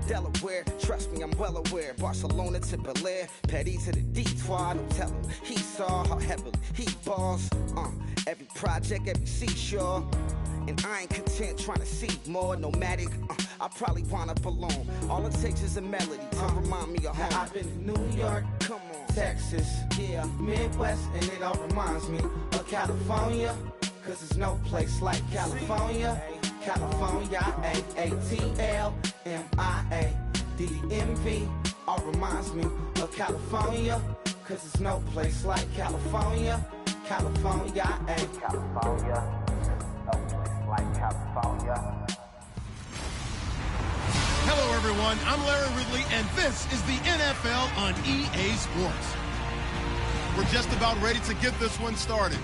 Delaware. Trust me, I'm well aware. Barcelona to Bel-Air, Petty to the D-Twar. Don't tell him he saw how heavily he balls. Every project, every seashore. And I ain't content trying to see more nomadic. I probably wind up alone. All it takes is a melody to remind me of home. I've been to New York, come on, Texas, yeah, Midwest, and it all reminds me of California. Cause there's no place like California. California, A-A-T-L-M-I-A-D-D-M-V. All reminds me of California. Cause there's no place like California. California, California. No place like California. Hello, everyone. I'm Larry Ridley, and this is the NFL on EA Sports. We're just about ready to get this one started.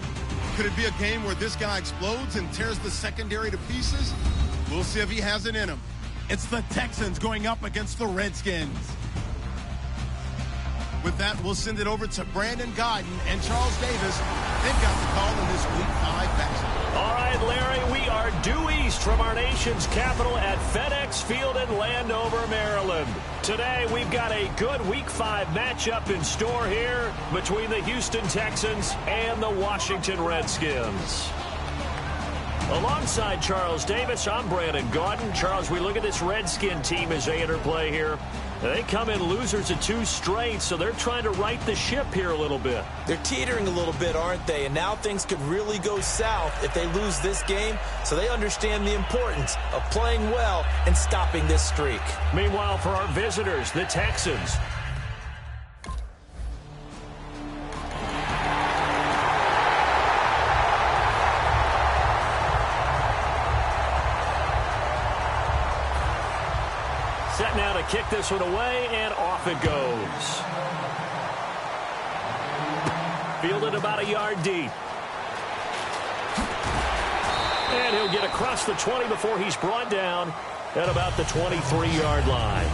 Could it be a game where this guy explodes and tears the secondary to pieces? We'll see if he has it in him. It's the Texans going up against the Redskins. With that, we'll send it over to Brandon Guyton and Charles Davis. They've got the call in this Week 5 matchup. All right, Larry, we are due east from our nation's capital at FedEx Field in Landover, Maryland. Today, we've got a good Week 5 matchup in store here between the Houston Texans and the Washington Redskins. Alongside Charles Davis, I'm Brandon Guyton. Charles, we look at this Redskin team as they interplay here. They come in losers of 2 straight, so they're trying to right the ship here a little bit. They're teetering a little bit, aren't they? And now things could really go south if they lose this game, so they understand the importance of playing well and stopping this streak. Meanwhile, for our visitors, the Texans. Set now to kick this one away, and off it goes. Fielded about a yard deep. And he'll get across the 20 before he's brought down at about the 23-yard line.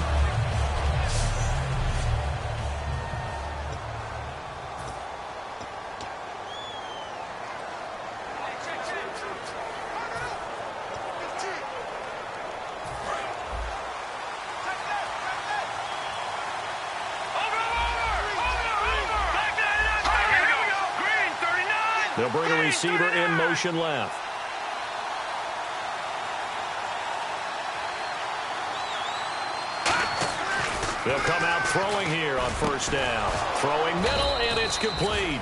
They'll bring a receiver in motion left. They'll come out throwing here on first down. Throwing middle, and it's complete.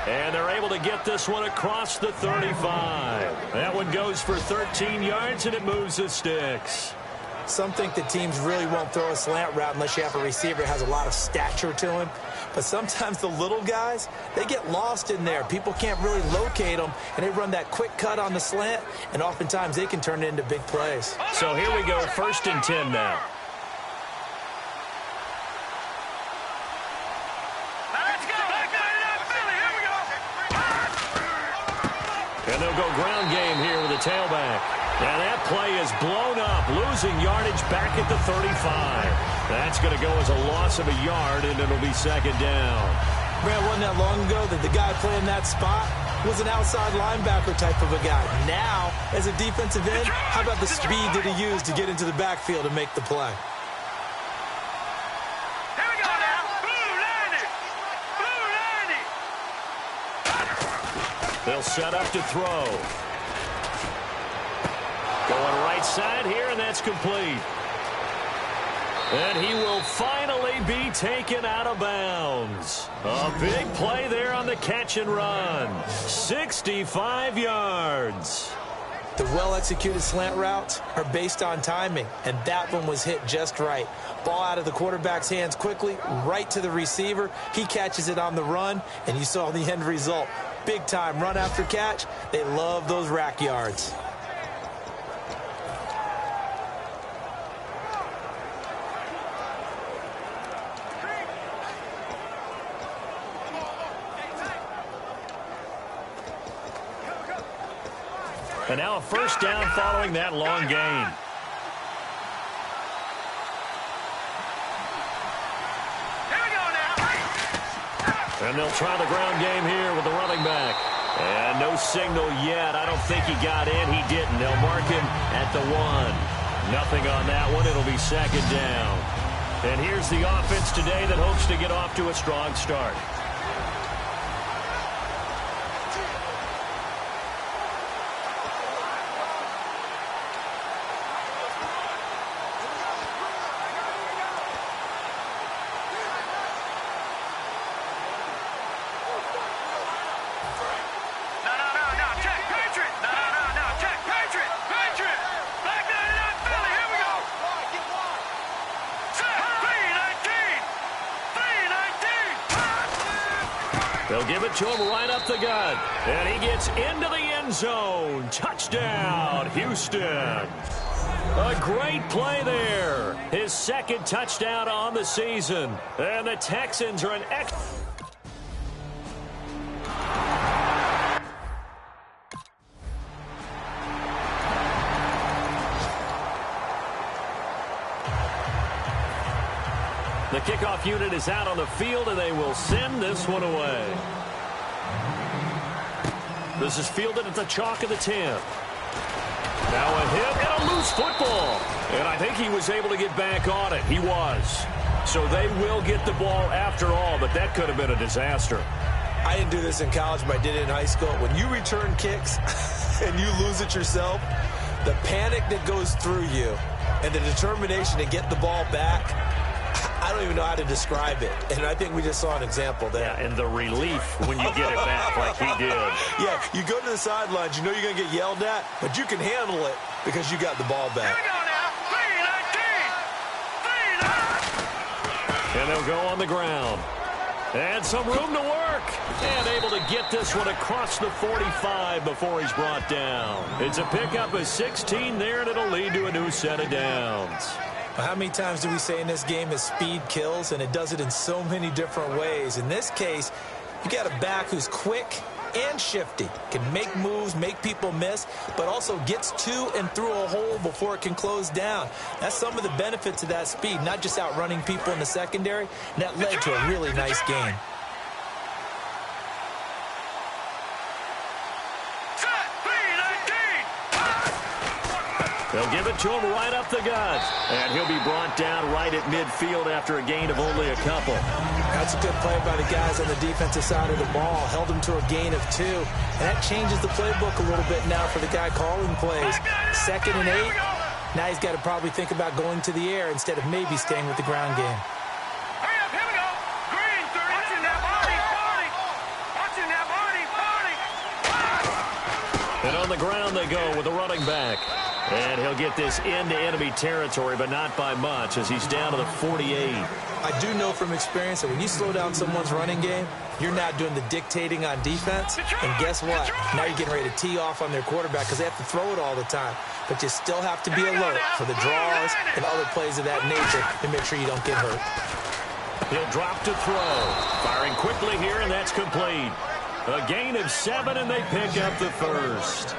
And they're able to get this one across the 35. That one goes for 13 yards, and it moves the sticks. Some think that teams really won't throw a slant route unless you have a receiver that has a lot of stature to him. But sometimes the little guys, they get lost in there. People can't really locate them, and they run that quick cut on the slant, and oftentimes they can turn it into big plays. So here we go, 1st and 10 now. And they'll go ground game here with a tailback. And that play is blown up, losing yardage back at the 35. That's going to go as a loss of a yard, and it'll be 2nd down. Man, wasn't that long ago that the guy playing that spot was an outside linebacker type of a guy. Now, as a defensive end, how about the speed that he used to get into the backfield and make the play? Here we go now. Blue 90. They'll set up to throw. Going right side here, and that's complete. And he will finally be taken out of bounds. A big play there on the catch and run. 65 yards. The well-executed slant routes are based on timing, and that one was hit just right. Ball out of the quarterback's hands quickly, right to the receiver. He catches it on the run, and you saw the end result. Big time run after catch. They love those rack yards. And now a first down following that long gain. Here we go now. And they'll try the ground game here with the running back. And no signal yet. I don't think he got in. He didn't. They'll mark him at the 1. Nothing on that one. It'll be second down. And here's the offense today that hopes to get off to a strong start. They'll give it to him right up the gut. And he gets into the end zone. Touchdown, Houston. A great play there. His second touchdown on the season. And the Texans are an The kickoff unit is out on the field, and they will send this one away. This is fielded at the chalk of the 10. Now a hit and a loose football. And I think he was able to get back on it. He was. So they will get the ball after all, but that could have been a disaster. I didn't do this in college, but I did it in high school. When you return kicks and you lose it yourself, the panic that goes through you and the determination to get the ball back, I don't even know how to describe it. And I think we just saw an example there. Yeah, and the relief when you get it back like he did. Yeah, you go to the sidelines, you know you're going to get yelled at, but you can handle it because you got the ball back. Here we go now. 3-19. 3-19. And they'll go on the ground. And some room to work. And able to get this one across the 45 before he's brought down. It's a pickup of 16 there, and it'll lead to a new set of downs. How many times do we say in this game is speed kills, and it does it in so many different ways. In this case, you got a back who's quick and shifty, can make moves, make people miss, but also gets to and through a hole before it can close down. That's some of the benefits of that speed, not just outrunning people in the secondary, and that led to a really nice game. They'll give it to him right up the gut. And he'll be brought down right at midfield after a gain of only a couple. That's a good play by the guys on the defensive side of the ball. Held him to a gain of 2. And that changes the playbook a little bit now for the guy calling plays. 2nd and 8. Now he's got to probably think about going to the air instead of maybe staying with the ground game. Hurry up, here we go. Green, 30. Watching that body. Watching that body. And on the ground they go with the running back. And he'll get this into enemy territory, but not by much, as he's down to the 48. I do know from experience that when you slow down someone's running game, you're not doing the dictating on defense. And guess what? Now you're getting ready to tee off on their quarterback because they have to throw it all the time. But you still have to be alert for the draws and other plays of that nature to make sure you don't get hurt. He'll drop to throw. Firing quickly here, and that's complete. A gain of 7, and they pick up the first.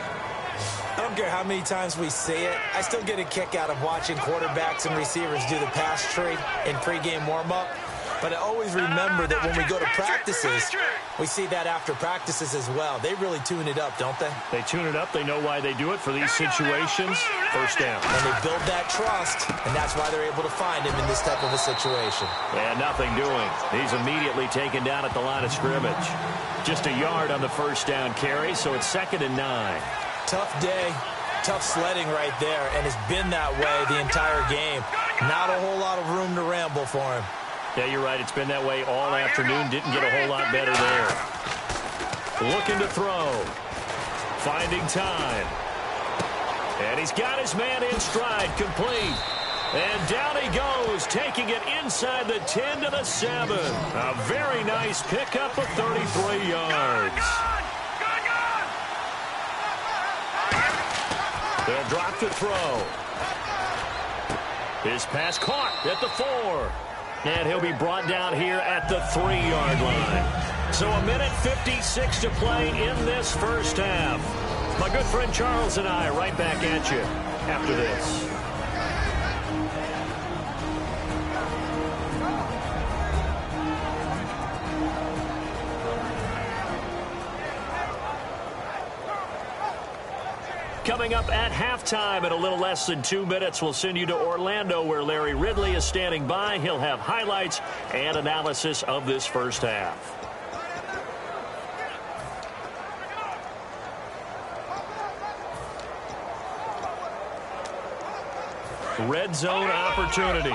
I don't care how many times we say it, I still get a kick out of watching quarterbacks and receivers do the pass tree in pregame warm-up. But I always remember that when we go to practices, we see that after practices as well. They really tune it up, don't they? They tune it up. They know why they do it for these situations. First down. And they build that trust, and that's why they're able to find him in this type of a situation. And nothing doing. He's immediately taken down at the line of scrimmage. Just a yard on the first down carry, so it's 2nd and 9. Tough day, tough sledding right there, and it's been that way the entire game. Not a whole lot of room to ramble for him. Yeah, you're right. It's been that way all afternoon. Didn't get a whole lot better there. Looking to throw. Finding time. And he's got his man in stride, complete. And down he goes, taking it inside the 10 to the 7. A very nice pickup of 33 yards. They'll drop to throw. His pass caught at the 4. And he'll be brought down here at the 3-yard line. So 1:56 to play in this first half. My good friend Charles and I right back at you after this. coming up at halftime in a little less than 2 minutes. We'll send you to Orlando, where Larry Ridley is standing by. He'll have highlights and analysis of this first half. Red zone opportunity.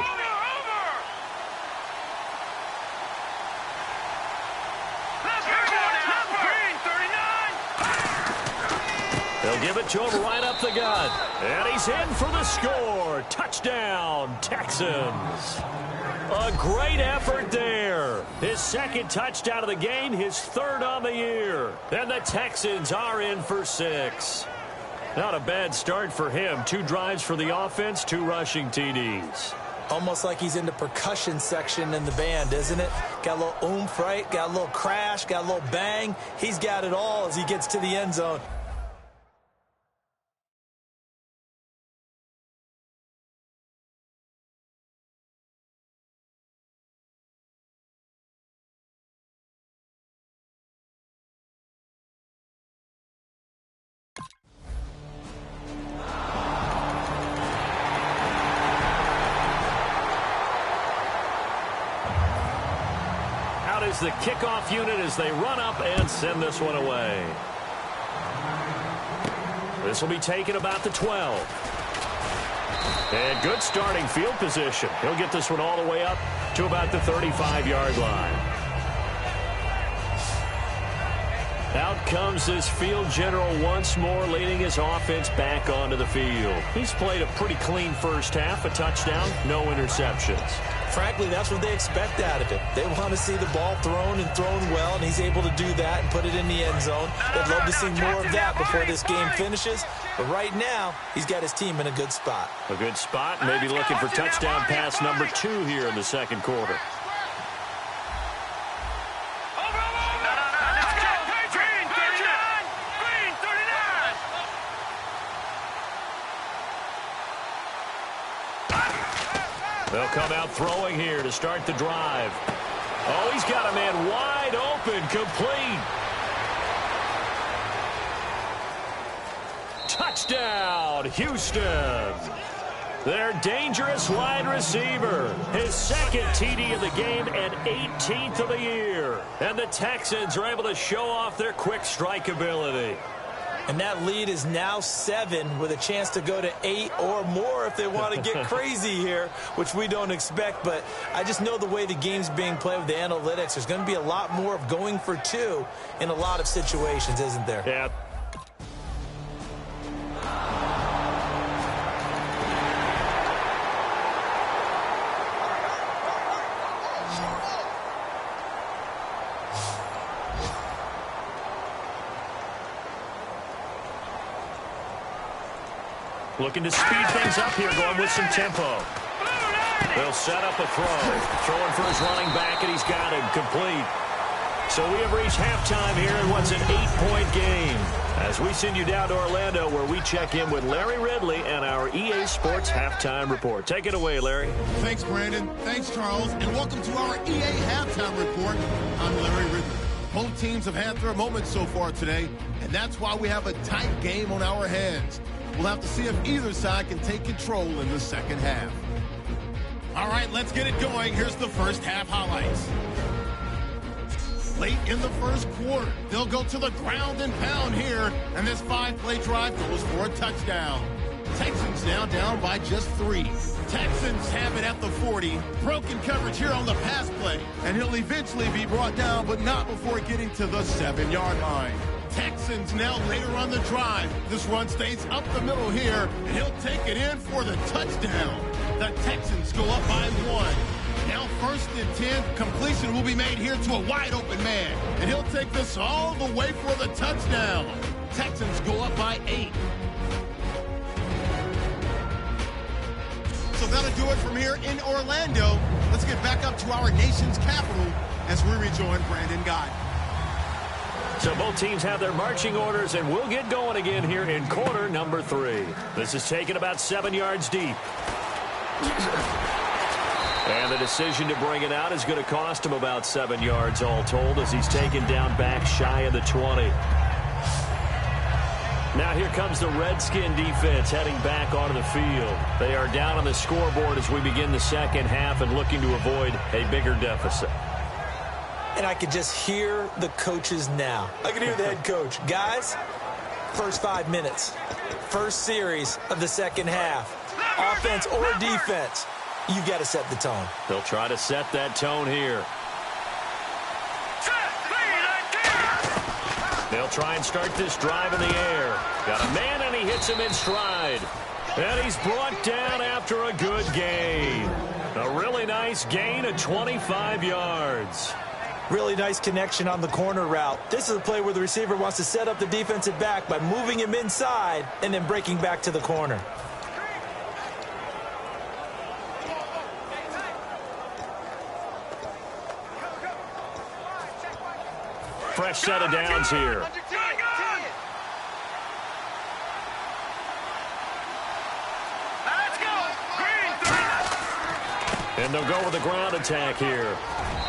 They'll give it to him right up the gut. And he's in for the score. Touchdown, Texans. A great effort there. His second touchdown of the game, his third on the year. And the Texans are in for 6. Not a bad start for him. 2 drives for the offense, 2 rushing TDs. Almost like he's in the percussion section in the band, isn't it? Got a little oomph, right? Got a little crash, got a little bang. He's got it all as he gets to the end zone. Is the kickoff unit as they run up and send this one away. This will be taken about the 12. And good starting field position. He'll get this one all the way up to about the 35-yard line. Out comes this field general once more, leading his offense back onto the field. He's played a pretty clean first half, a touchdown, no interceptions. Frankly, that's what they expect out of him. They want to see the ball thrown and thrown well, and he's able to do that and put it in the end zone. They'd love to see more of that before this game finishes. But right now, he's got his team in a good spot. A good spot, maybe looking for touchdown pass number 2 here in the second quarter. They'll come out throwing here to start the drive. Oh, he's got a man wide open, complete. Touchdown, Houston. Their dangerous wide receiver. His second TD of the game and 18th of the year. And the Texans are able to show off their quick strike ability. And that lead is now 7 with a chance to go to 8 or more if they want to get crazy here, which we don't expect. But I just know the way the game's being played with the analytics, there's going to be a lot more of going for 2 in a lot of situations, isn't there? Yeah. Looking to speed things up here, going with some tempo. They'll set up a throw. Throwing for his running back, and he's got him complete. So we have reached halftime here in what's an 8-point game. As we send you down to Orlando, where we check in with Larry Ridley and our EA Sports Halftime Report. Take it away, Larry. Thanks, Brandon. Thanks, Charles. And welcome to our EA Halftime Report. I'm Larry Ridley. Both teams have had their moments so far today, and that's why we have a tight game on our hands. We'll have to see if either side can take control in the second half. All right, let's get it going. Here's the first half highlights. Late in the first quarter, they'll go to the ground and pound here, and this 5-play drive goes for a touchdown. Texans now down by just 3. Texans have it at the 40. Broken coverage here on the pass play, and he'll eventually be brought down, but not before getting to the 7-yard line. Texans now later on the drive. This run stays up the middle here, and he'll take it in for the touchdown. The Texans go up by 1. Now 1st and 10. Completion will be made here to a wide open man, and he'll take this all the way for the touchdown. Texans go up by 8. So that'll do it from here in Orlando. Let's get back up to our nation's capital as we rejoin Brandon Guy. So both teams have their marching orders, and we'll get going again here in quarter number 3. This is taken about 7 yards deep. And the decision to bring it out is going to cost him about 7 yards all told, as he's taken down back shy of the 20. Now here comes the Redskin defense heading back onto the field. They are down on the scoreboard as we begin the second half and looking to avoid a bigger deficit. And I could just hear the coaches now. I can hear the head coach. Guys, first 5 minutes, first series of the second half, offense or defense, you've got to set the tone. They'll try to set that tone here. They'll try and start this drive in the air. Got a man, and he hits him in stride. And he's brought down after a good gain. A really nice gain of 25 yards. Really nice connection on the corner route. This is a play where the receiver wants to set up the defensive back by moving him inside and then breaking back to the corner. Fresh set of downs here. And they'll go with the ground attack here.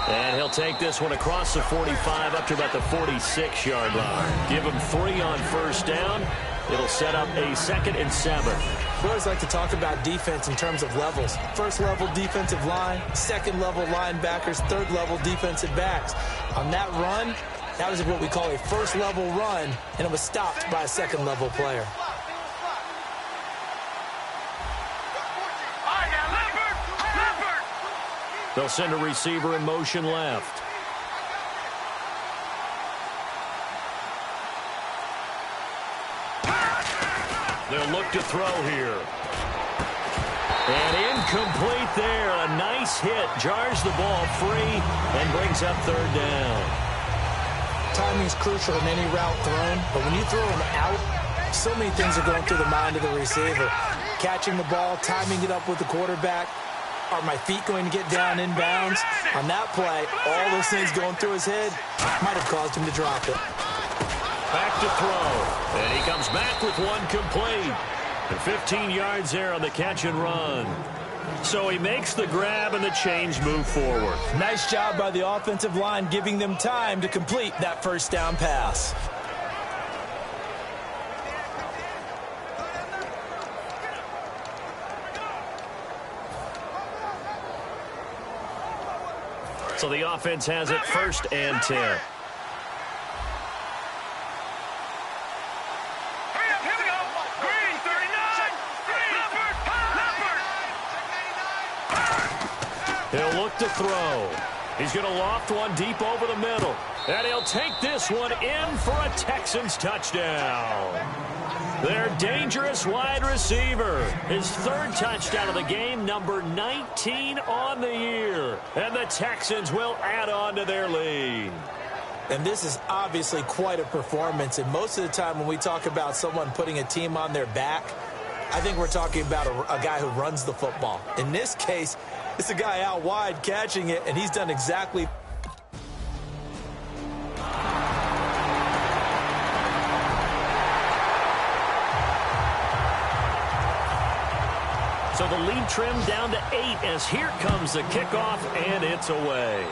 And he'll take this one across the 45 up to about the 46-yard line. Give him 3 on first down. It'll set up a 2nd and 7. We always like to talk about defense in terms of levels. First level defensive line, second level linebackers, third level defensive backs. On that run, that was what we call a first level run, and it was stopped by a second level player. They'll send a receiver in motion left. They'll look to throw here. And incomplete there. A nice hit. Jars the ball free and brings up 3rd down. Timing is crucial in any route thrown, but when you throw an out, so many things are going through the mind of the receiver. Catching the ball, timing it up with the quarterback. Are my feet going to get down inbounds? On that play, all those things going through his head might have caused him to drop it. Back to throw. And he comes back with one complete. And 15 yards there on the catch and run. So he makes the grab and the change move forward. Nice job by the offensive line giving them time to complete that first down pass. So the offense has it 1st and 10. Here we go. Green, 39. He'll look to throw. He's going to loft one deep over the middle. And he'll take this one in for a Texans touchdown. Their dangerous wide receiver. His 3rd touchdown of the game, number 19 on the year. And the Texans will add on to their lead. And this is obviously quite a performance. And most of the time when we talk about someone putting a team on their back, I think we're talking about a guy who runs the football. In this case, it's a guy out wide catching it, and he's done exactly. So the lead trimmed down to 8 as here comes the kickoff, and it's away.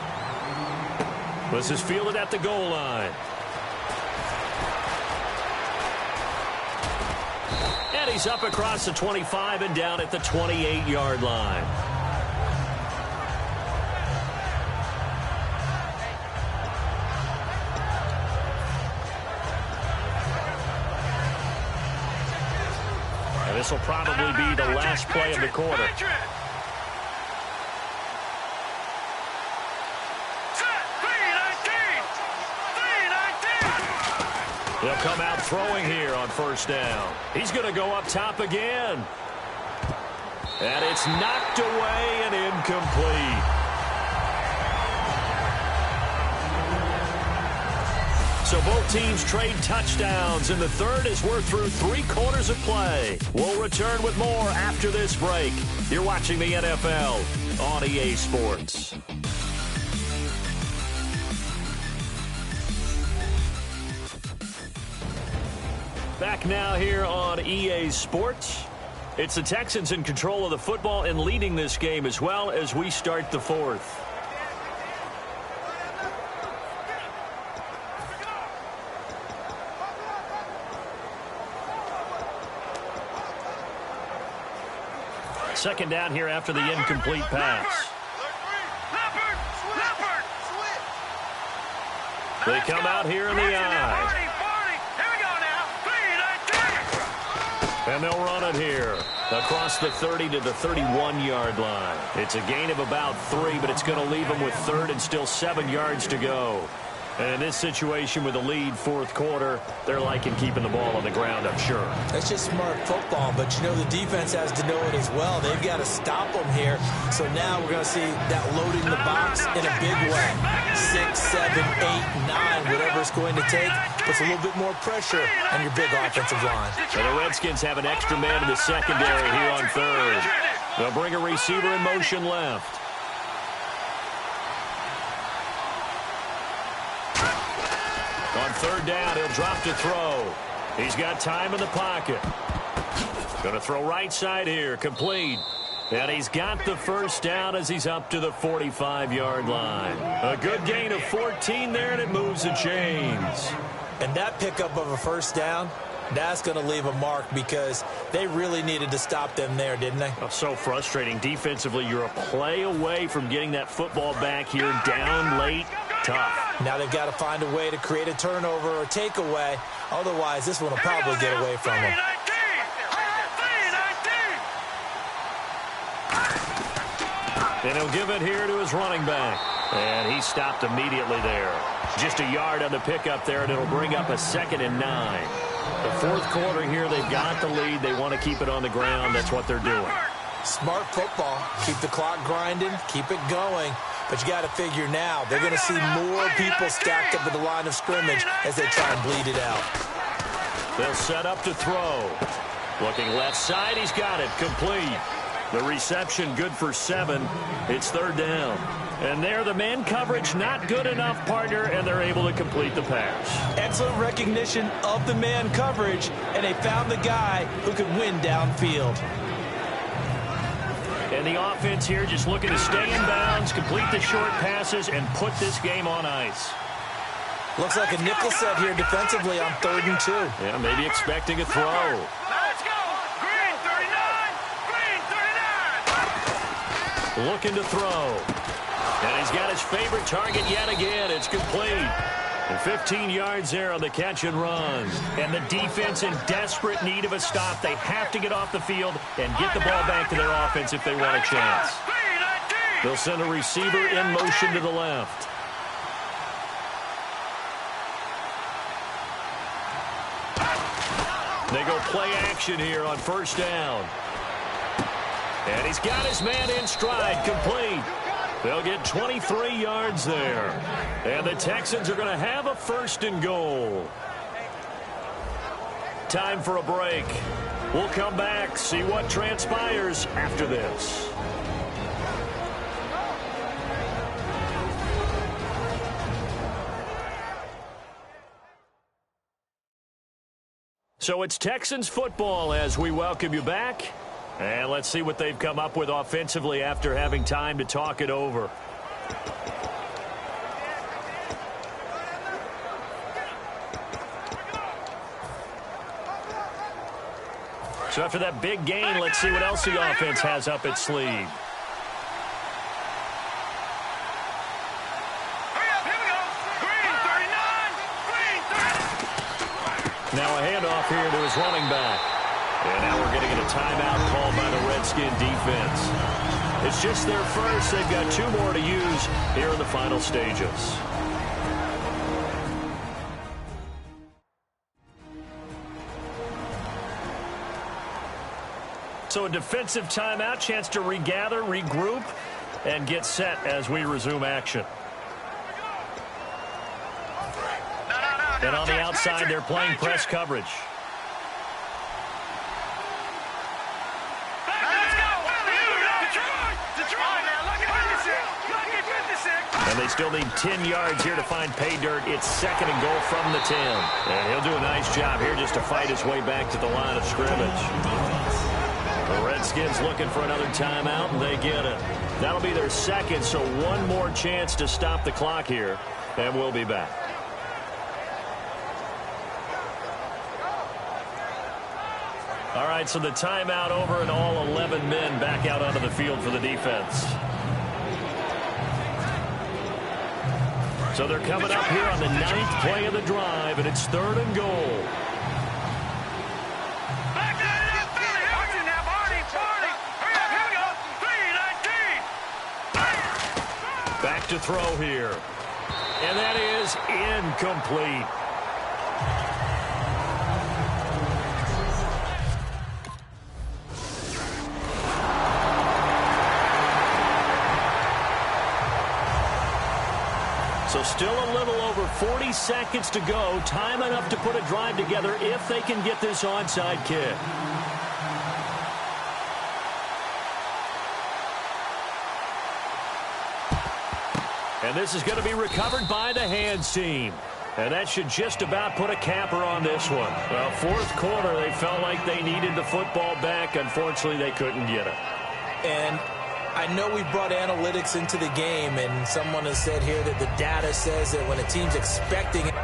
This is fielded at the goal line. And he's up across the 25 and down at the 28-yard line. This will probably be the last play of the quarter. They'll come out throwing here on first down. He's going to go up top again. And it's knocked away and incomplete. So both teams trade touchdowns in the 3rd as we're through 3 quarters of play. We'll return with more after this break. You're watching the NFL on EA Sports. Back now here on EA Sports. It's the Texans in control of the football and leading this game as well as we start the 4th. Second down here after the incomplete pass. They come out here in the eye. And they'll run it here across the 30 to the 31-yard line. It's a gain of about 3, but it's going to leave them with third and still 7 yards to go. And in this situation with a lead fourth quarter, they're liking keeping the ball on the ground, I'm sure. That's just smart football, but you know the defense has to know it as well. They've got to stop them here. So now we're going to see that loading the box in a big way. 6, 7, 8, 9, whatever it's going to take, puts a little bit more pressure on your big offensive line. And the Redskins have an extra man in the secondary here on third. They'll bring a receiver in motion left. On third down, he'll drop to throw. He's got time in the pocket. Going to throw right side here, complete. And he's got the first down as he's up to the 45-yard line. A good gain of 14 there, and it moves the chains. And that pickup of a first down, that's going to leave a mark because they really needed to stop them there, didn't they? Oh, so frustrating. Defensively, you're a play away from getting that football back here down late. Tough. Now they've got to find a way to create a turnover or takeaway. Otherwise, this one will probably get away from them. And he'll give it here to his running back. And he stopped immediately there. Just a yard on the pickup there, and it'll bring up a 2nd and 9. The fourth quarter here, they've got the lead. They want to keep it on the ground. That's what they're doing. Smart football. Keep the clock grinding. Keep it going. But you got to figure now, they're going to see more people stacked up at the line of scrimmage as they try and bleed it out. They'll set up to throw. Looking left side, he's got it. Complete. The reception good for 7. It's third down. And there, the man coverage not good enough, partner, and they're able to complete the pass. Excellent recognition of the man coverage, and they found the guy who could win downfield. And the offense here just looking to stay in bounds, complete the short passes, and put this game on ice. Looks like a nickel set here defensively on 3rd and 2. Yeah, maybe expecting a throw. Let's go! Green 39! Green 39! Looking to throw. And he's got his favorite target yet again. It's complete. And 15 yards there on the catch and run. And the defense in desperate need of a stop. They have to get off the field and get the ball back to their offense if they want a chance. They'll send a receiver in motion to the left. They go play action here on first down. And he's got his man in stride, complete. They'll get 23 yards there. And the Texans are going to have a 1st and goal. Time for a break. We'll come back, see what transpires after this. So it's Texans football as we welcome you back. And let's see what they've come up with offensively after having time to talk it over. So after that big gain, let's see what else the offense has up its sleeve. Now a handoff here to his running back. And now we're getting a timeout called by the Redskin defense. It's just their first. They've got 2 more to use here in the final stages. So a defensive timeout, chance to regather, regroup, and get set as we resume action. And on the outside, they're playing press coverage. And they still need 10 yards here to find pay dirt. It's 2nd and goal from the 10. And he'll do a nice job here just to fight his way back to the line of scrimmage. The Redskins looking for another timeout, and they get it. That'll be their 2nd, so 1 more chance to stop the clock here, and we'll be back. All right, so the timeout over and all 11 men back out onto the field for the defense. So they're coming up here on the 9th play of the drive, and it's 3rd and goal. Back to throw here. And that is incomplete. So still a little over 40 seconds to go. Time enough to put a drive together if they can get this onside kick. And this is going to be recovered by the hands team. And that should just about put a capper on this one. Well, 4th quarter, they felt like they needed the football back. Unfortunately, they couldn't get it. And I know we brought analytics into the game, and someone has said here that the data says that when a team's expecting it.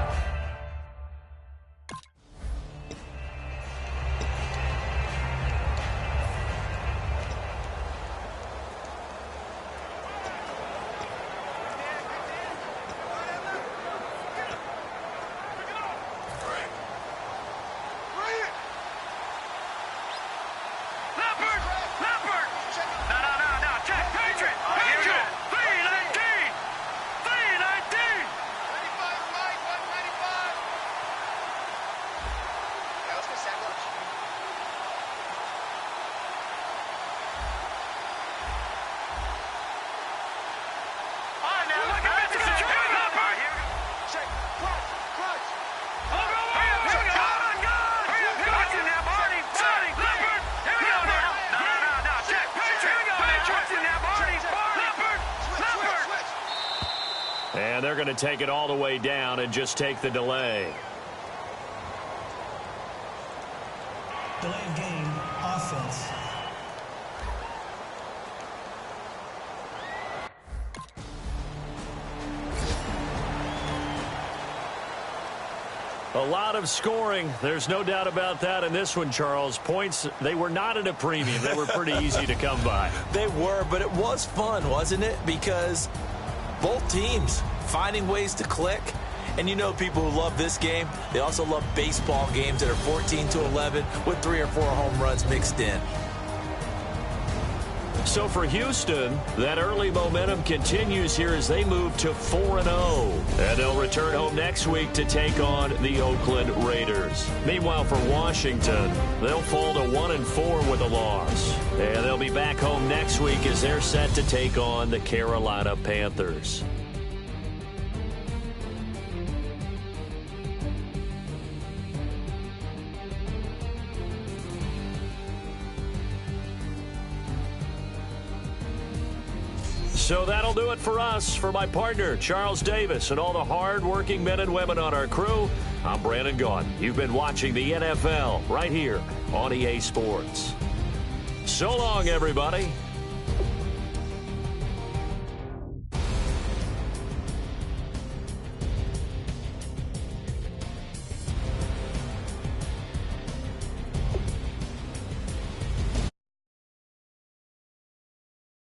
And they're going to take it all the way down and just take the delay. Delayed game, offense. A lot of scoring. There's no doubt about that in this one, Charles. Points, they were not at a premium. They were pretty easy to come by. They were, but it was fun, wasn't it? Because both teams finding ways to click. And you know people who love this game, they also love baseball games that are 14-11 with 3 or 4 home runs mixed in. So for Houston, that early momentum continues here as they move to 4-0. And they'll return home next week to take on the Oakland Raiders. Meanwhile, for Washington, they'll fall to 1-4 with a loss. And they'll be back home next week as they're set to take on the Carolina Panthers. So that'll do it for us. For my partner, Charles Davis, and all the hard-working men and women on our crew, I'm Brandon Gaudin. You've been watching the NFL right here on EA Sports. So long, everybody.